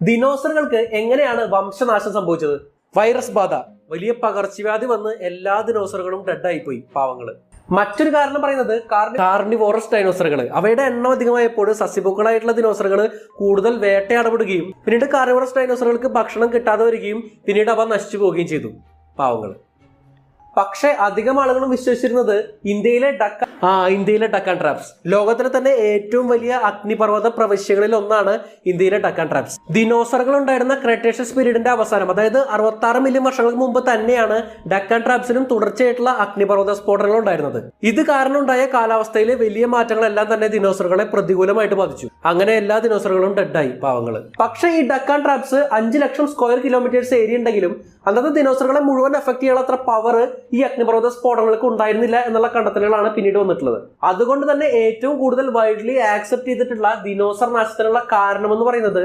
ദിനോസറുകൾക്ക് എങ്ങനെയാണ് വംശനാശം സംഭവിച്ചത്? വൈറസ് ബാധ, വലിയ പകർച്ചവ്യാധി വന്ന് എല്ലാ ദിനോസറുകളും ഡെഡ് ആയിപ്പോയി, പാവങ്ങള്. മറ്റൊരു കാരണം പറയുന്നത് കാർണിവോറസ് ഡൈനോസറുകൾ. അവയുടെ എണ്ണം അധികമായപ്പോൾ സസ്യഭുക്കളായിട്ടുള്ള ദിനോസറുകൾ കൂടുതൽ വേട്ടയാടപ്പെടുകയും പിന്നീട് കാർണിവോറസ് ഡൈനോസറുകൾക്ക് ഭക്ഷണം കിട്ടാതെ വരികയും പിന്നീട് അവ നശിച്ചു പോവുകയും ചെയ്തു, പാവങ്ങൾ. പക്ഷെ അധികം ആളുകളും വിശ്വസിച്ചിരുന്നത് ഇന്ത്യയിലെ ഡക്കാൻ ട്രാപ്സ്. ലോകത്തിലെ തന്നെ ഏറ്റവും വലിയ അഗ്നിപർവ്വത പ്രവിശ്യകളിൽ ഒന്നാണ് ഇന്ത്യയിലെ ഡക്കാൻ ട്രാപ്സ്. ദിനോസറുകൾ ഉണ്ടായിരുന്ന ക്രെറ്റേഷ്യസ് പീരീഡിന്റെ അവസാനം, അതായത് 66 മില്യൺ വർഷങ്ങൾക്ക് മുമ്പ് തന്നെയാണ് ഡക്കാൻ ട്രാപ്സിനും തുടർച്ചയായിട്ടുള്ള അഗ്നിപർവ്വത സ്ഫോടനങ്ങൾ ഉണ്ടായിരുന്നത്. ഇത് കാരണം ഉണ്ടായ കാലാവസ്ഥയിലെ വലിയ മാറ്റങ്ങളെല്ലാം തന്നെ ദിനോസറുകളെ പ്രതികൂലമായിട്ട് ബാധിച്ചു. അങ്ങനെ എല്ലാ ദിനോസറുകളും ഡെഡായി, പാവങ്ങൾ. പക്ഷേ ഈ ഡക്കാൻ ട്രാപ്സ് 5 ലക്ഷം സ്ക്വയർ കിലോമീറ്റേഴ്സ് ഏരിയ ഉണ്ടെങ്കിലും അന്നത്തെ ദിനോസറുകളെ മുഴുവൻ എഫക്ട് ചെയ്യാനുള്ള അത്ര പവർ ഈ അഗ്നിപർവ്വത സ്ഫോടനങ്ങൾക്ക് ഉണ്ടായിരുന്നില്ല എന്നുള്ള കണ്ടെത്തലുകളാണ് പിന്നീട് വന്നിട്ടുള്ളത്. അതുകൊണ്ട് തന്നെ ഏറ്റവും കൂടുതൽ വൈഡ്ലി ആക്സെപ്റ്റ് ചെയ്തിട്ടുള്ള ദിനോസർ നാശത്തിനുള്ള കാരണം എന്ന് പറയുന്നത്